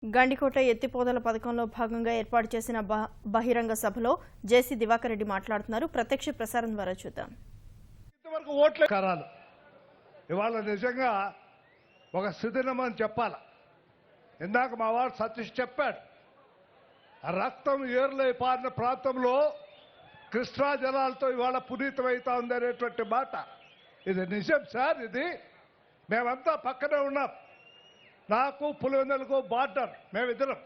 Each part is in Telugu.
గండికోట ఎత్తిపోతల పథకంలో భాగంగా ఏర్పాటు చేసిన బహిరంగ సభలో జేసీ దివాకర్ రెడ్డి మాట్లాడుతున్నారు. ప్రత్యక్ష ప్రసారం ద్వారా చూద్దాం. ఇంతవరకు ఓట్లే కారాలు ఇవాళ నిజంగా ఒక స్థితినమని చెప్పాల. ఇందాక మా వాడు సతీష్ చెప్పాడు, రక్తం ఏర్లై పారిన ప్రాంతంలో కృష్ణా జలాలతో ఇవాళ పునీతమవుతా ఉందనేటువంటి మాట ఇది నిజం సార్. ఇది మేమంతా పక్కనే ఉన్నాం. నాకు పులివెందులకు బార్డర్, మేమిద్దరం.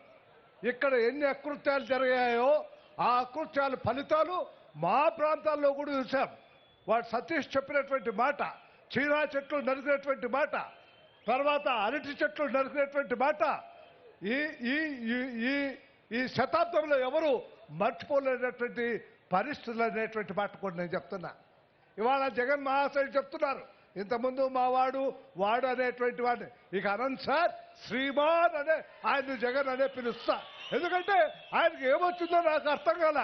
ఇక్కడ ఎన్ని అకృత్యాలు జరిగాయో ఆ అకృత్యాల ఫలితాలు మా ప్రాంతాల్లో కూడా చూసాం. వాడు సతీష్ చెప్పినటువంటి మాట, చీనా చెట్లు నరికినటువంటి మాట, తర్వాత అరటి చెట్లు నరికినటువంటి మాట ఈ ఈ ఈ ఈ శతాబ్దంలో ఎవరు మర్చిపోలేనటువంటి పరిస్థితులు అనేటువంటి మాట కూడా నేను చెప్తున్నా. ఇవాళ జగన్ మహాశయుడు చెప్తున్నారు, ఇంతకుముందు మా వాడు అనేటువంటి వాడిని ఇక అనంత్ సార్ శ్రీమాన్ అనే ఆయన జగన్ అనే పిలుస్తా. ఎందుకంటే ఆయనకి ఏమొచ్చిందో నాకు అర్థం కాల.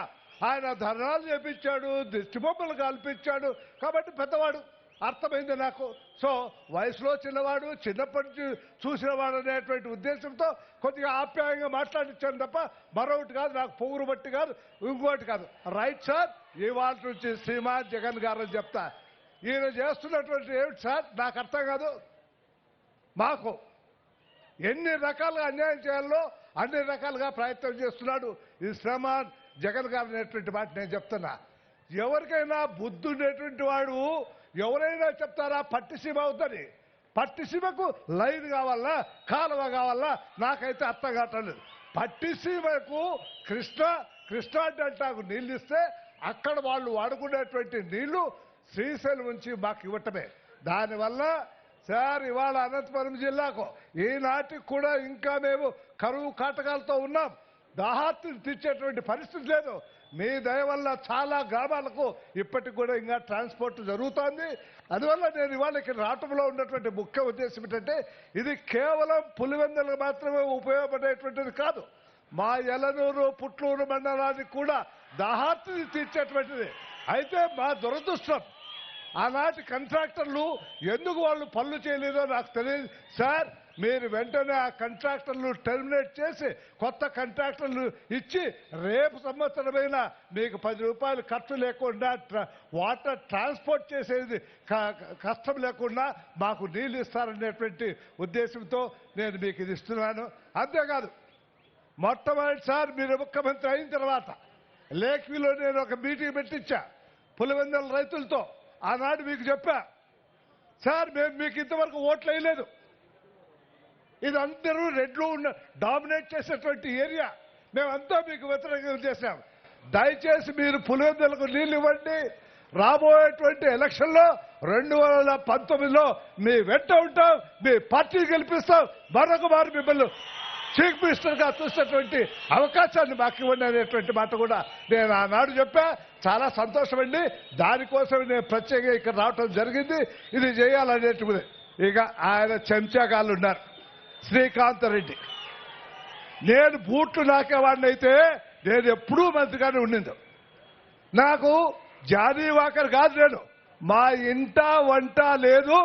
ఆయన ధర్నాలు చేపించాడు, దిష్టిబొమ్మలు కల్పించాడు, కాబట్టి పెద్దవాడు అర్థమైంది నాకు. సో వయసులో చిన్నవాడు, చిన్నప్పటి నుంచి చూసినవాడు అనేటువంటి ఉద్దేశంతో కొద్దిగా ఆప్యాయంగా మాట్లాడించాను తప్ప మరొకటి కాదు, నాకు పొగురు బట్టి కాదు, ఇంకోటి కాదు. రైట్ సార్, ఇవాళ నుంచి శ్రీమాన్ జగన్ గారు అని చెప్తా. ఈయన చేస్తున్నటువంటి ఏమిటి సార్ నాకు అర్థం కాదు. మాకు ఎన్ని రకాలుగా అన్యాయం చేయాలో అన్ని రకాలుగా ప్రయత్నం చేస్తున్నాడు ఈ శ్రీమాన్ జగన్ గారు అనేటువంటి మాట నేను చెప్తున్నా. ఎవరికైనా బుద్ధి ఉండేటువంటి వాడు ఎవరైనా చెప్తారా పట్టిసీమ అవుతుంది. పట్టిసీమకు లైన్ కావాలా, కాలువ కావాలా, నాకైతే అర్థం కావట్లేదు. పట్టిసీమకు కృష్ణా డెల్టాకు నీళ్ళు ఇస్తే అక్కడ వాళ్ళు వాడుకునేటువంటి నీళ్లు శ్రీశైలం నుంచి మాకు ఇవ్వటమే. దానివల్ల సార్ ఇవాళ అనంతపురం జిల్లాకు ఈనాటికి కూడా ఇంకా మేము కరువు కాటకాలతో ఉన్నాం. దాహార్తిని తీర్చేటువంటి పరిస్థితి లేదు. మీ దయ వల్ల చాలా గ్రామాలకు ఇప్పటికి కూడా ఇంకా ట్రాన్స్పోర్ట్ జరుగుతోంది. అందువల్ల నేను ఇవాళ ఇక్కడ రావటంలో ఉన్నటువంటి ముఖ్య ఉద్దేశం ఏంటంటే, ఇది కేవలం పులివెందులకు మాత్రమే ఉపయోగపడేటువంటిది కాదు, మా యలనూరు పుట్లూరు మండలానికి కూడా దాహార్తిని తీర్చేటువంటిది. అయితే మా దురదృష్టం ఆనాటి కాంట్రాక్టర్లు ఎందుకు వాళ్ళు పనులు చేయలేదో నాకు తెలియదు సార్. మీరు వెంటనే ఆ కాంట్రాక్టర్లు టెర్మినేట్ చేసి కొత్త కాంట్రాక్టర్లు ఇచ్చి రేపు సంవత్సరమైన మీకు 10 రూపాయలు ఖర్చు లేకుండా వాటర్ ట్రాన్స్పోర్ట్ చేసేది కష్టం లేకుండా మాకు నీళ్ళు ఇస్తారనేటువంటి ఉద్దేశంతో నేను మీకు ఇది ఇస్తున్నాను. అంతేకాదు, మొట్టమొదటిసారి మీరు ముఖ్యమంత్రి అయిన తర్వాత లేక్వీలో నేను ఒక మీటింగ్ పెట్టించా పులివెందుల రైతులతో. ఆనాడు మీకు చెప్పా, సార్ మేము మీకు ఇంతవరకు ఓట్లు వేయలేదు, ఇది అందరూ రెడ్లు డామినేట్ చేసేటువంటి ఏరియా, మేమంతా మీకు వ్యతిరేకంగా చేశాం. దయచేసి మీరు పులివెందులకు నీళ్ళు ఇవ్వండి. రాబోయేటువంటి ఎలక్షన్లో 2019లో మీ వెంట ఉంటాం, మీ పార్టీ గెలిపిస్తాం, మరొకమారు మిమ్మల్ని చీఫ్ మినిస్టర్గా చూసేటువంటి అవకాశాన్ని మాకు ఇవ్వండి అనేటువంటి మాట కూడా నేను ఆనాడు చెప్పా. చాలా సంతోషం అండి. దానికోసం నేను ప్రత్యేకంగా ఇక్కడ రావటం జరిగింది. ఇది చేయాలనేటువంటిది. ఇక ఆయన చెంచాగాళ్ళు ఉన్నారు, శ్రీకాంత్ రెడ్డి. నేను బూట్లు నాకేవాడిని అయితే నేను ఎప్పుడూ మంత్రిగానే ఉండింది. నాకు జానీ వాకర్ కాదు, నేను మా ఇంట వంట లేదు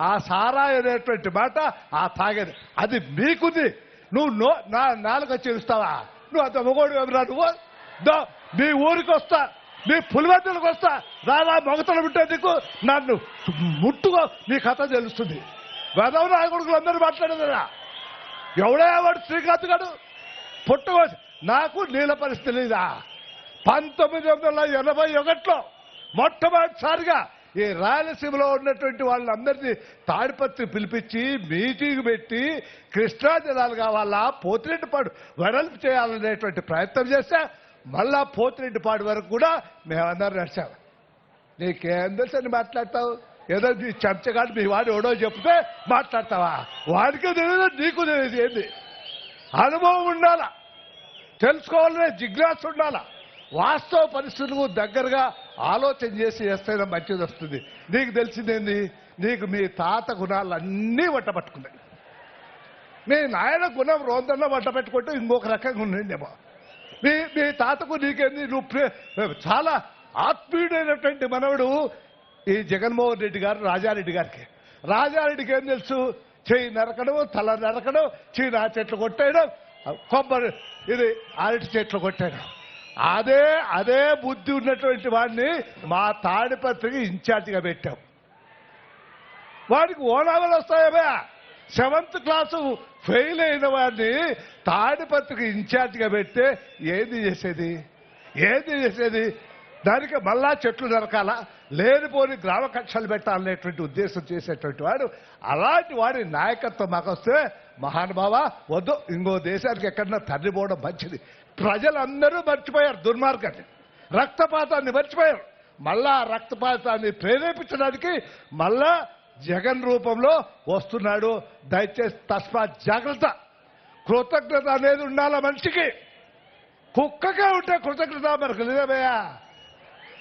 ఆ సారా అనేటువంటి మాట ఆ తాగేది అది మీకుంది. నువ్వు నా నాలుక చేస్తావా? నువ్వు అంత మొగోడు ఎవరా? నువ్వు మీ ఊరికి వస్తా, మీ పులివెందులకు వస్తా, రాలా మొగతలు ఉంటే నీకు నన్ను ముట్టుకో, నీ కథ తెలుస్తుంది. వెదవ నాయకుడుకులు అందరూ మాట్లాడేదా? ఎవడే వాడు శ్రీకాంత్ గారు పుట్టుకోసి నాకు నీళ్ళ పరిస్థితి లేదా? 1981లో మొట్టమొదటిసారిగా ఈ రాయలసీమలో ఉన్నటువంటి వాళ్ళందరినీ తాడిపత్రి పిలిపించి మీటింగ్ పెట్టి కృష్ణా జలాలు కావాలా, పోతిరెడ్డిపాడు వెడల్పు చేయాలనేటువంటి ప్రయత్నం చేస్తే మళ్ళా పోతిరెడ్డిపాడు వరకు కూడా మేమందరం నడిచాం. నీకేం తెలుసు అని మాట్లాడతావు? ఏదో నీ చెంచగాడు మీ వాడు ఎవడో చెప్తే మాట్లాడతావా? వాడికి తెలియదు, నీకు తెలియదు. ఏంది అనుభవం ఉండాలా, తెలుసుకోవాలనే జిజ్ఞాస ఉండాలా, వాస్తవ పరిస్థితులకు దగ్గరగా ఆలోచన చేసి చేస్తేనే మంచిది వస్తుంది. నీకు తెలిసిందేంది? నీకు మీ తాత గుణాలన్నీ వంట పట్టుకున్నాయి. మీ నాయన గుణం రోజన్నా వంట పెట్టుకుంటే ఇంకొక రకంగా ఉండిందేమో. మీ తాతకు నీకేంది? నువ్వు చాలా ఆత్మీయుడైనటువంటి మనవడు ఈ జగన్మోహన్ రెడ్డి గారు రాజారెడ్డి గారికి. రాజారెడ్డికి ఏం తెలుసు? చెయ్యి నరకడం, తల నరకడం, చీనా చెట్లు కొట్టేయడం, కొబ్బరి ఇది అరటి చెట్లు కొట్టాడు. అదే బుద్ధి ఉన్నటువంటి వాడిని మా తాడిపత్రికి ఇన్ఛార్జిగా పెట్టాం. వాడికి ఓనావలు వస్తాయా? 7th క్లాసు ఫెయిల్ అయిన వాడిని తాడిపత్రికి ఇన్ఛార్జిగా పెడితే ఏది చేసేది? దానికి మళ్ళా చెట్లు నరకాల, లేనిపోని గ్రామ కక్షలు పెట్టాలనేటువంటి ఉద్దేశం చేసేటువంటి వాడు. అలాంటి వాడి నాయకత్వం మాకు వస్తే మహానుభావ వద్దు, ఇంకో దేశానికి ఎక్కడన్నా తరలిపోవడం మంచిది. ప్రజలందరూ మర్చిపోయారు దుర్మార్గాన్ని, రక్తపాతాన్ని మర్చిపోయారు. మళ్ళా రక్తపాతాన్ని ప్రేరేపించడానికి మళ్ళా జగన్ రూపంలో వస్తున్నాడు. దయచేసి తస్మాత్ జాగ్రత్త. కృతజ్ఞత అనేది ఉండాల మనిషికి. కుక్కగా ఉంటే కృతజ్ఞత మనకు లేదయ్యా.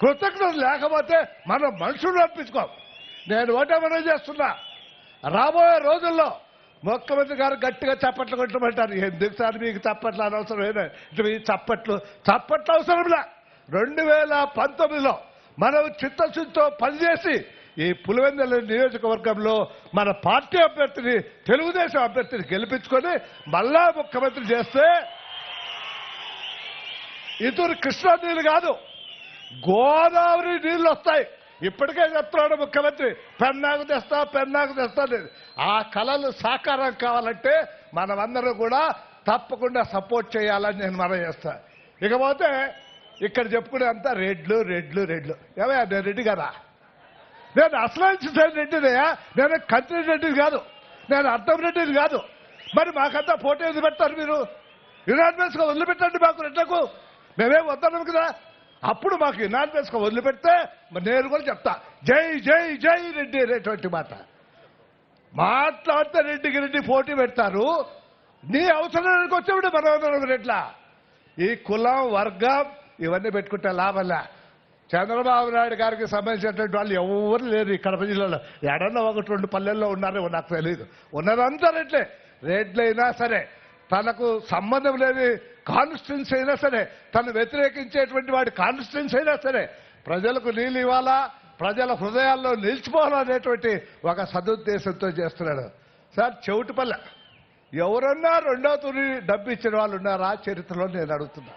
కృతజ్ఞత లేకపోతే మనం మనుషులు అర్పించుకోం. నేను మనం చేస్తున్నా, రాబోయే రోజుల్లో ముఖ్యమంత్రి గారు గట్టిగా చప్పట్లు కొట్టమంటారు. ఎందుకు సార్ మీకు చప్పట్లు అనవసరం? ఈ చప్పట్లు అవసరంలా. 2019లో మనం చిత్తశుద్ధితో పనిచేసి ఈ పులివెందుల నియోజకవర్గంలో మన పార్టీ అభ్యర్థిని, తెలుగుదేశం అభ్యర్థిని గెలిపించుకొని మళ్ళా ముఖ్యమంత్రి చేస్తే ఇతరు కృష్ణా నీళ్ళు కాదు, గోదావరి నీళ్లు వస్తాయి. ఇప్పటికే చెప్తున్నాడు ముఖ్యమంత్రి, పెన్నాకు తెస్తా లేదు. ఆ కళలు సాకారం కావాలంటే మనమందరూ కూడా తప్పకుండా సపోర్ట్ చేయాలని నేను మనం చేస్తా. ఇకపోతే ఇక్కడ చెప్పుకునే అంతా రెడ్లు. ఏమయ్యా, నేను రెడ్డి కదా? నేను అసలు రెడ్డినయా? నేను కంత్రి రెడ్డిని కాదు, నేను అర్థం రెడ్డిని కాదు. మరి మాకంతా పోటీ ఎందుకు పెడతారు మీరు? యునానిమస్గా వదిలిపెట్టండి మాకు రెడ్లకు. మేమేం వద్దన్నాం కదా. అప్పుడు మాకు యునానిమస్గా వదిలిపెడితే నేను కూడా చెప్తా, జై జై జై రెడ్డి అనేటువంటి మాట మాట్లాడితే రెడ్డి పోటీ పెడతారు. నీ అవసరానికి వచ్చేప్పుడు మనం రెడ్లా. ఈ కులం, వర్గం ఇవన్నీ పెట్టుకుంటే లాభంలా. చంద్రబాబు నాయుడు గారికి సంబంధించినటువంటి వాళ్ళు ఎవరు లేరు ఈ కడప జిల్లాలో. ఎడన్నా 1-2 పల్లెల్లో ఉన్నారో నాకు తెలియదు. ఉన్నదంతా రెడ్లైనా సరే, తనకు సంబంధం లేని కాన్స్టిట్యున్సీ అయినా సరే, తను వ్యతిరేకించేటువంటి వాడి కాన్స్టిట్యున్సీ అయినా సరే, ప్రజలకు నీళ్ళు ఇవ్వాలా, ప్రజల హృదయాల్లో నిలిచిపోవాలనేటువంటి ఒక సదుద్దేశంతో చేస్తున్నాడు. సార్, చెవిటిపల్లె ఎవరన్నా 2వ తూరి డబ్బు ఇచ్చిన వాళ్ళు ఉన్నారా చరిత్రలో? నేను అడుగుతున్నా.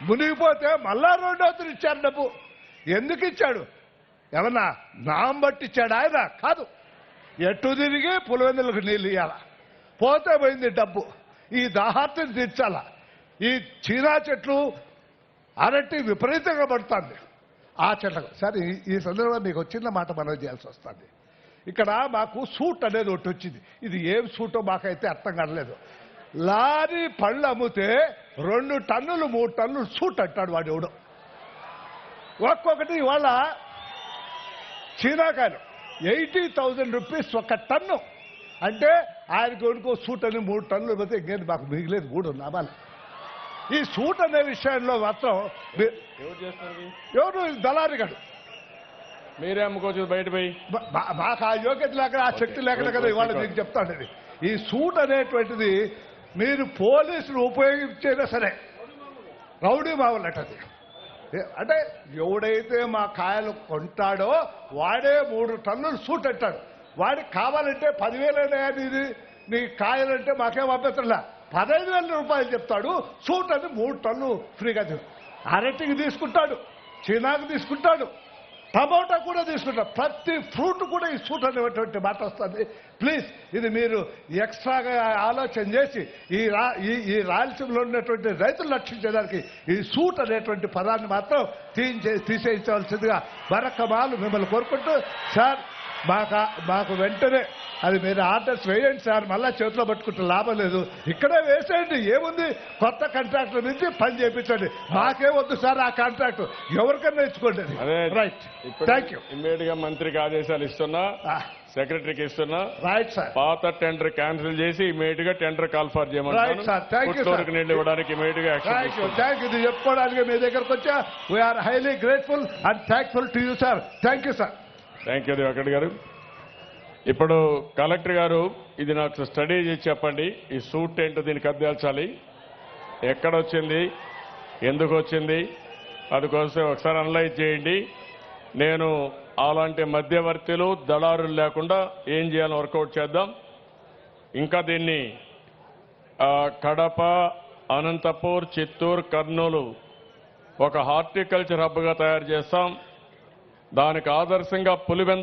మునిగిపోతే మళ్ళా 2వ తూరి ఇచ్చారు డబ్బు. ఎందుకు ఇచ్చాడు? ఏమన్నా నాం బట్టి ఇచ్చాడు ఆయన? కాదు. ఎటు తిరిగి పులివెందులకు నీళ్ళు ఇవ్వాలా, పోతే పోయింది డబ్బు. ఈ దాహార్తిని తీర్చాలా. ఈ చీనా చెట్లు, అరటి విపరీతంగా పడుతుంది ఆ చెట్లకు. సరే, ఈ సందర్భంగా మీకు వచ్చిన మాట మనం చేయాల్సి వస్తుంది. ఇక్కడ మాకు సూట్ అనేది ఒకటి వచ్చింది. ఇది ఏం సూటో మాకైతే అర్థం కావట్లేదు. లారీ పళ్ళు అమ్మితే 2 టన్నులు 3 టన్నులు సూట్ అంటాడు వాడు ఎవడు. ఒక్కొక్కటి ఇవాళ చీనాకాయలు 80,000 రూపీస్ ఒక టన్ను. అంటే ఆయనకు కొనుక్కో సూట్ అని 3 టన్నులు పోతే ఇంకేంటి మాకు మిగిలేదు 3 లాభాలు. ఈ సూట్ అనే విషయంలో మాత్రం ఎవరు దళారి గారు మీరే అమ్ముకోవచ్చు బయట పోయి. మాకు ఆ యోగ్యత లేక, ఆ శక్తి లేకుండా కదా ఇవాళ మీకు చెప్తాను. ఈ సూట్ అనేటువంటిది మీరు పోలీసులు ఉపయోగించైనా సరే రౌడీ మావులటది. అంటే ఎవడైతే మా కాయలు కొంటాడో వాడే 3 టన్నులు సూట్ అంటాడు. వాడికి కావాలంటే 10,000 నీ కాయలంటే మాకేం అభ్యంతరంలా, 15,000 రూపాయలు చెప్తాడు. సూట్ అని 3 టన్నులు ఫ్రీగా అరటికి తీసుకుంటాడు, చీనాకు తీసుకుంటాడు, టమోటా కూడా తీసుకుంటాడు. ప్రతి ఫ్రూట్ కూడా ఈ సూట్ అనేటువంటి మాట వస్తుంది. ప్లీజ్ ఇది మీరు ఎక్స్ట్రాగా ఆలోచన చేసి ఈ రాయలసీమలో ఉన్నటువంటి రైతులు రక్షించడానికి ఈ సూట్ అనేటువంటి పదాన్ని మాత్రం తీసేయించవలసిందిగా మరొక మాలు మిమ్మల్ని కోరుకుంటూ, సార్ మాకు వెంటనే అది మీరు ఆర్డర్స్ వేయండి సార్. మళ్ళా చేతిలో పట్టుకుంటే లాభం లేదు. ఇక్కడే వేసేయండి, ఏముంది, కొత్త కాంట్రాక్టర్ నుంచి పని చేయించండి. మాకే వద్దు సార్ ఆ కాంట్రాక్ట్, ఎవరికన్నా ఇచ్చుకోండి. Right, thank you. ఇమ్మీడియట్ గా మంత్రికి ఆదేశాలు ఇస్తున్నా, సెక్రటరీకి ఇస్తున్నా. Right sir. పాత టెండర్ క్యాన్సిల్ చేసి ఇమ్మీడియట్ గా టెండర్ కాల్ఫర్ చేయమంటారు. నీళ్ళు ఇవ్వడానికి ఇమ్మీడియట్ గా థ్యాంక్ యూ. ఇది చెప్పుకోవడానికి మీ దగ్గరకు వచ్చా. We are highly grateful and thankful to you sir. Thank you sir. Thank you Divakar garu. ఇప్పుడు కలెక్టర్ గారు ఇది నాకు స్టడీ చేసి చెప్పండి. ఈ సూట్ ఏంటో దీనికి అర్థాల్చాలి, ఎక్కడొచ్చింది, ఎందుకు వచ్చింది, అందుకోసం ఒకసారి అనలైజ్ చేయండి. నేను అలాంటి మధ్యవర్తులు, దళారులు లేకుండా ఏం చేయాలో వర్కౌట్ చేద్దాం. ఇంకా దీన్ని కడప, అనంతపూర్, చిత్తూరు, కర్నూలు ఒక హార్టికల్చర్ హబ్గా తయారు చేస్తాం. దానికి ఆదర్శంగా పులివెందుల